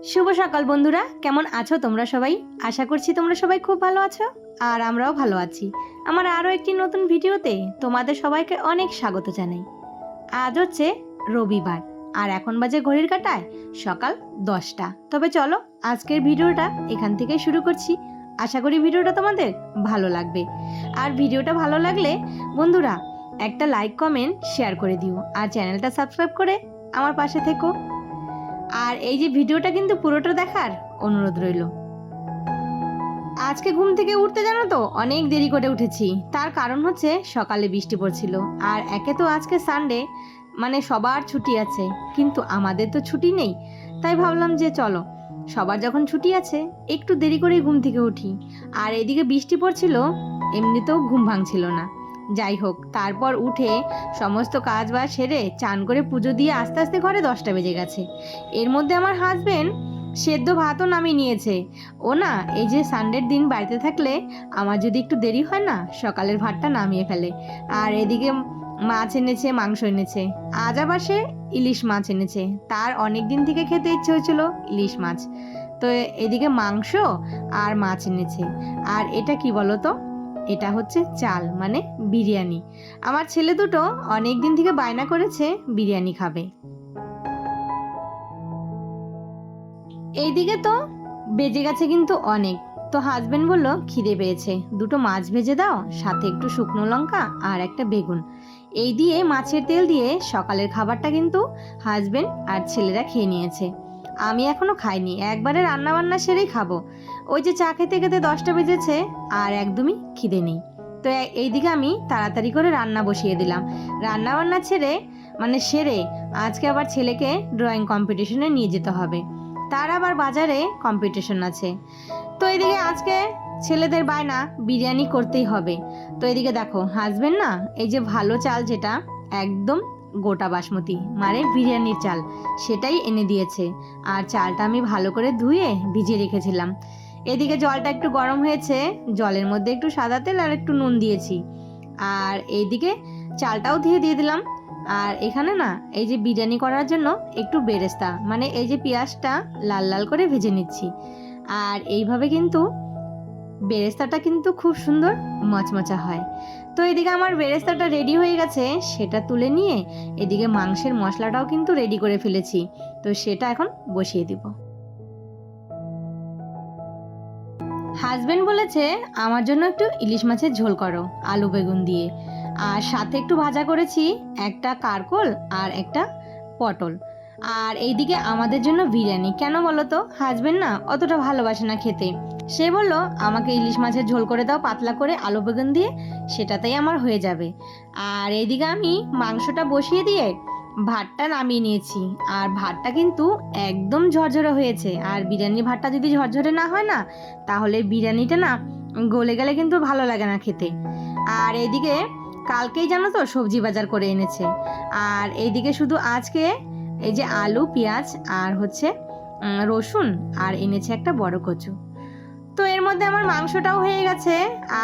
শুভ সকাল বন্ধুরা, কেমন আছো তোমরা সবাই? আশা করছি তোমরা সবাই খুব ভালো আছো আর আমরাও ভালো আছি। আমার আরও একটি নতুন ভিডিওতে তোমাদের সবাইকে অনেক স্বাগত জানাই। আজ হচ্ছে রবিবার আর এখন বাজে ঘড়ির কাঁটায় সকাল 10টা। তবে চলো আজকের ভিডিওটা এখান থেকে শুরু করছি। আশা করি ভিডিওটা তোমাদের ভালো লাগবে। আর ভিডিওটা ভালো লাগলে বন্ধুরা একটা লাইক কমেন্ট শেয়ার করে দিও আর চ্যানেলটা সাবস্ক্রাইব করে আমার পাশে থেকো। আর এই যে ভিডিওটা কিন্তু পুরোটা দেখার অনুরোধ রইল। আজকে ঘুম থেকে উঠতে জানো তো অনেক দেরি করে উঠেছি। তার কারণ হচ্ছে সকালে বৃষ্টি পড়ছিল আর একে তো আজকে সানডে, মানে সবার ছুটি আছে, কিন্তু আমাদের তো ছুটি নেই। তাই ভাবলাম যে চলো সবার যখন ছুটি আছে একটু দেরি করে ঘুম থেকে উঠি। আর এদিকে বৃষ্টি পড়ছিল, এমনিতেও ঘুম ভাঙছিল না। যাই হোক, তারপর উঠে সমস্ত কাজ বাজ সেরে চান করে পুজো দিয়ে আস্তে আস্তে ঘরে 10টা বেজে গেছে। এর মধ্যে আমার হাজবেন্ড সেদ্ধ ভাতও নামিয়ে নিয়েছে। ও না, এই যে সানডের দিন বাড়িতে থাকলে আমার যদি একটু দেরি হয় না, সকালের ভাতটা নামিয়ে ফেলে। আর এদিকে মাছ এনেছে, মাংস এনেছে। আজ আবার সে ইলিশ মাছ এনেছে। তার অনেক দিন থেকে খেতে ইচ্ছে হয়েছিল ইলিশ মাছ। তো এদিকে মাংস আর মাছ এনেছে। আর এটা কি বলো তো, এটা হচ্ছে চাল, মানে বিরিয়ানি। আমার ছেলে দুটো অনেক দিন থেকে বায়না করেছে বিরিয়ানি খাবে। এইদিকে তো বেজে গেছে কিন্তু অনেক। তো হাজবেন্ড বলল খিদে পেয়েছে, দুটো মাছ ভেজে দাও, সাথে একটু শুকনো লঙ্কা আর একটা বেগুন। এই দিয়ে মাছের তেল দিয়ে সকালের খাবারটা কিন্তু হাজবেন্ড আর ছেলেরা খেয়ে নিয়েছে। আমি এখনো খাইনি, একবারে রান্না বান্না সেরেই খাবো। ওই যে চা খেতে খেতে 10টা বেজেছে আর একদমই খিদে নেই। তো এইদিকে আমি তাড়াতাড়ি করে রান্না বসিয়ে দিলাম। রান্না বান্না সেরে আজকে আবার ছেলেকে ড্রয়িং কম্পিটিশনে নিয়ে যেতে হবে। তার আবার বাজারে কম্পিটিশন আছে। তো এদিকে আজকে ছেলেদের বায়না বিরিয়ানি করতেই হবে। তো এদিকে দেখো হাজবেন্ড না, এই যে ভালো চাল, যেটা একদম গোটা বাসমতি, মানে বিরিয়ানির চাল, সেটাই এনে দিয়েছে। আর চালটা আমি ভালো করে ধুয়ে ভিজিয়ে রেখেছিলাম। এদিকে জলটা একটু গরম হয়েছে, জলের মধ্যে একটু সাদা তেল আর একটু নুন দিয়েছি। আর এইদিকে চালটাও দিয়ে দিলাম। আর এখানে না, এই যে বিরিয়ানি করার জন্য একটু বেরেস্তা, মানে এই যে পেঁয়াজটা লাল লাল করে ভেজে নিচ্ছি। আর এইভাবে কিন্তু বেরেস্তাটা কিন্তু খুব সুন্দর মচমচা হয়। তো এদিকে আমার বেরেস্তাটা রেডি হয়ে গেছে, সেটা তুলে নিয়ে এদিকে মাংসের মশলাটাও কিন্তু রেডি করে ফেলেছি। তো সেটা এখন বসিয়ে দিব। হাজবেন্ড বলেছে আমার জন্য একটু ইলিশ মাছের ঝোল করো আলু বেগুন দিয়ে। আর সাথে একটু ভাজা করেছি, একটা কারকোল আর একটা পটল। আর এইদিকে আমাদের জন্য বিরিয়ানি। কেন বলো তো, হাজবেন্ড না অতটা ভালোবাসে না খেতে। সে বলল আমাকে ইলিশ মাছের ঝোল করে দাও পাতলা করে আলু বেগুন দিয়ে, সেটাতেই আমার হয়ে যাবে। আর এইদিকে আমি মাংসটা বসিয়ে দিয়ে ভাতটা নামিয়ে নিয়েছি। আর ভাতটা কিন্তু একদম ঝরঝরে হয়েছে। আর বিরিয়ানির ভাতটা যদি ঝরঝরে না হয় না, তাহলে বিরিয়ানিটা না গলে গেলে কিন্তু ভালো লাগে না খেতে। আর এইদিকে কালকেই জানো তো সবজি বাজার করে এনেছে। আর এইদিকে শুধু আজকে এই যে আলু পেঁয়াজ আর হচ্ছে রসুন আর এনেছে একটা বড় কচু। তো এর মধ্যে আমার মাংসটাও হয়ে গেছে।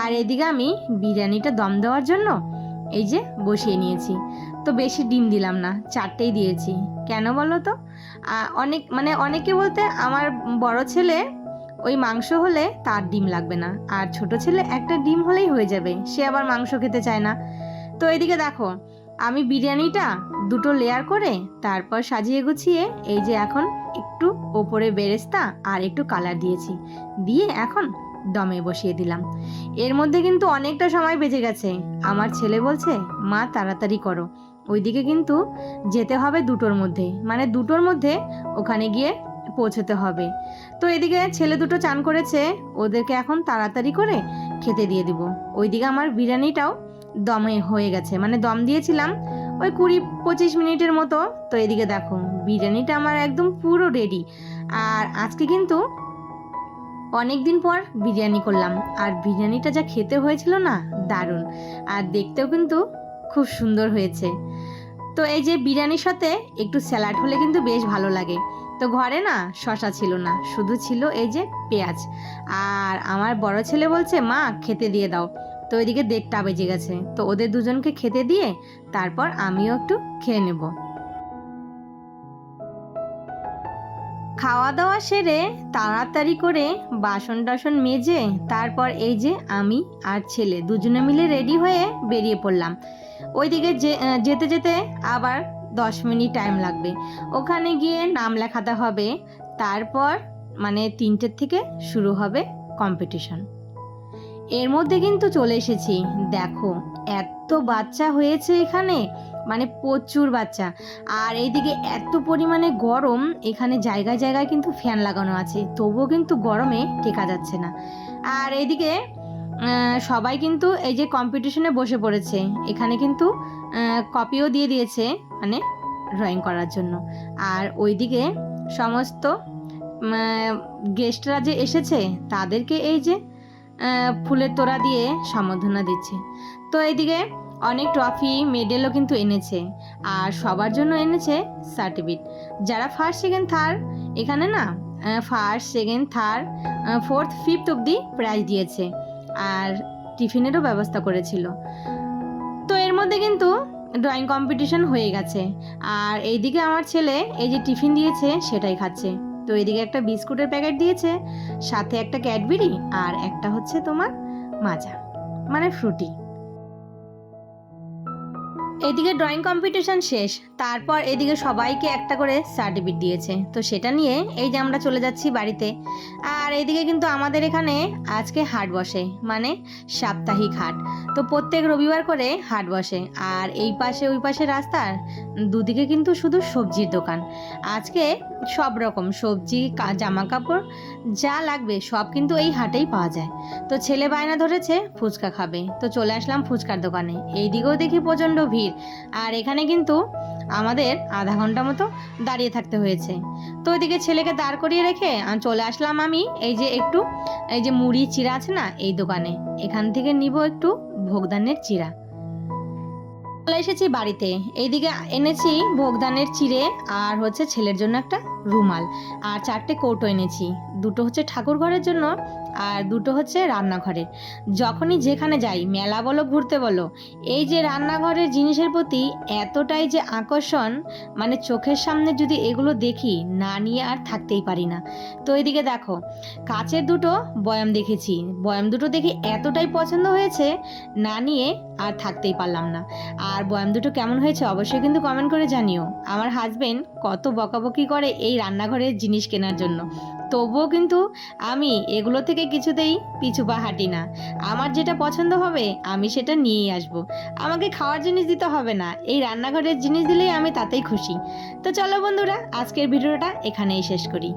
আর এদিকে আমি বিরিয়ানিটা দম দেওয়ার জন্য এই যে বসিয়ে নিয়েছি। তো বেশি ডিম দিলাম না, 4টেই দিয়েছি। কেন বলো তো, অনেকে বলতে আমার বড় ছেলে ওই মাংস হলে তার ডিম লাগবে না, আর ছোট ছেলে একটা ডিম হলেই হয়ে যাবে, সে আবার মাংস খেতে চায় না। তো এদিকে দেখো আমি বিরিয়ানিটা 2টো লেয়ার করে তারপর সাজিয়ে গুছিয়ে এই যে এখন একটু ওপরে বেরেস্তা আর একটু কালার দিয়েছি, দিয়ে এখন দমে বসিয়ে দিলাম। এর মধ্যে কিন্তু অনেকটা সময় বেজে গেছে। আমার ছেলে বলছে মা তাড়াতাড়ি করো, ওইদিকে কিন্তু যেতে হবে 2টোর মধ্যে, মানে 2টোর মধ্যে ওখানে গিয়ে পৌঁছতে হবে। তো এদিকে ছেলে দুটো চান করেছে, ওদেরকে এখন তাড়াতাড়ি করে খেতে দিয়ে দিব। ওইদিকে আমার বিরিয়ানিটাও দমে হয়ে গেছে, মানে দম দিয়েছিলাম ওই 20-25 মিনিটের মতো। তো এদিকে দেখো বিরিয়ানিটা আমার একদম পুরো রেডি। আর আজকে কিন্তু অনেক দিন পর বিরিয়ানি করলাম, আর বিরিয়ানিটা যা খেতে হয়েছিল না, দারুণ। আর দেখতেও কিন্তু খুব সুন্দর হয়েছে। তো এই যে বিরিয়ানির সাথে একটু স্যালাড হলে কিন্তু বেশ ভালো লাগে। তো ঘরে না শশা ছিল না, শুধু ছিল এই যে পেঁয়াজ। আর আমার বড় ছেলে বলছে মা খেতে দিয়ে দাও। তো ওইদিকে 1:30 বেজে গেছে। তো ওদের দুজনকে খেতে দিয়ে তারপর আমিও একটু খেয়ে নেব। খাওয়া দাওয়া সেরে তাড়াতাড়ি করে বাসন টাসন মেজে তারপর এই যে আমি আর ছেলে দুজনে মিলে রেডি হয়ে বেরিয়ে পড়লাম। ওইদিকে যেতে যেতে আবার 10 মিনিট টাইম লাগবে। ওখানে গিয়ে নাম লেখাতে হবে, তারপর মানে 3টের থেকে শুরু হবে কম্পিটিশন। এর মধ্যে কিন্তু চলে এসেছি, দেখো এত বাচ্চা হয়েছে এখানে, মানে প্রচুর বাচ্চা। আর এইদিকে এত পরিমাণে গরম, এখানে জায়গায় জায়গায় কিন্তু ফ্যান লাগানো আছে, তবুও কিন্তু গরমে টেকা যাচ্ছে না। আর এইদিকে সবাই কিন্তু এই যে কম্পিটিশনে বসে পড়েছে, এখানে কিন্তু কপিও দিয়ে দিয়েছে মানে ড্রয়িং করার জন্য। আর ওইদিকে সমস্ত গেস্টরা যে এসেছে তাদেরকে এই যে ফুলের তোড়া দিয়ে সম্বর্ধনা দিচ্ছে। তো এইদিকে অনেক ট্রফি মেডেলও কিন্তু এনেছে, আর সবার জন্য এনেছে সার্টিফিকেট। যারা ফার্স্ট সেকেন্ড থার্ড, এখানে না first second third fourth fifth অবধি প্রাইজ দিয়েছে, আর টিফিনেরও ব্যবস্থা করেছিল। তো এর মধ্যে কিন্তু ড্রয়িং কম্পিটিশন হয়ে গেছে। আর এইদিকে আমার ছেলে এই যে টিফিন দিয়েছে সেটাই খাচ্ছে। তো এদিকে একটা বিস্কুটের প্যাকেট দিয়েছে, সাথে একটা ক্যাডবেরি, আর একটা হচ্ছে তোমার মাজা মানে ফ্রুটি। এদিকে ড্রয়িং কম্পিটিশন শেষ, তারপর এদিকে সবাইকে একটা করে সার্টিফিকেট দিয়েছে। তো সেটা নিয়ে এই যে আমরা চলে যাচ্ছি বাড়িতে। আর এইদিকে কিন্তু আমাদের এখানে আজকে হাট বসে, মানে সাপ্তাহিক হাট। তো প্রত্যেক রবিবার করে হাট বসে, আর এই পাশে ওই পাশে রাস্তার দুদিকে কিন্তু শুধু সবজির দোকান। আজকে সব রকম সবজি, জামা কাপড় যা লাগবে সব কিন্তু এই হাটেই পাওয়া যায়। তো ছেলে বায়না ধরেছে ফুচকা খাবে, তো চলে আসলাম ফুচকার দোকানে। এইদিকেও দেখি প্রচণ্ড ভিড়, আর এখানে কিন্তু আমাদের আধা ঘন্টা মতো দাঁড়িয়ে থাকতে হয়েছে। তো ওইদিকে ছেলেকে দাঁড় করিয়ে রেখে চলে আসলাম আমি এই যে মুড়ি চিড়া আছে না এই দোকানে, এখান থেকে নিব একটু ভোগদানের চিড়া। চলে এসেছি বাড়িতে, এইদিকে এনেছি ভোগদানের চিড়ে, আর হচ্ছে ছেলের জন্য একটা রুমাল, আর 4টে কৌটো এনেছি। 2টো হচ্ছে ঠাকুর ঘরের জন্য, আর 2টো হচ্ছে রান্নাঘরের। যখনই যেখানে যাই, মেলা বলো ঘুরতে বলো, এই যে রান্নাঘরের জিনিসের প্রতি এতটাই যে আকর্ষণ, মানে চোখের সামনে যদি এগুলো দেখি না নিয়ে আর থাকতেই পারি না। তো এইদিকে দেখো কাচের 2টো বয়াম দেখেছি, বয়াম 2টো দেখে এতটাই পছন্দ হয়েছে, না নিয়ে আর থাকতেই পারলাম না। আর বয়াম 2টো কেমন হয়েছে অবশ্যই কিন্তু কমেন্ট করে জানিও। আমার হাজবেন্ড কত বকাবকি করে এই রান্নাঘরের জিনিস কেনার জন্য, তবুও কিন্তু আমি এগুলো থেকে কিছুতেই পিছু পা হাঁটি না। আমার যেটা পছন্দ হবে আমি সেটা নিয়েই আসবো, আমাকে খাওয়ার জিনিস দিতে হবে না, এই রান্নাঘরের জিনিস দিলেই আমি তাতেই খুশি। তো চলো বন্ধুরা, আজকের ভিডিওটা এখানেই শেষ করি।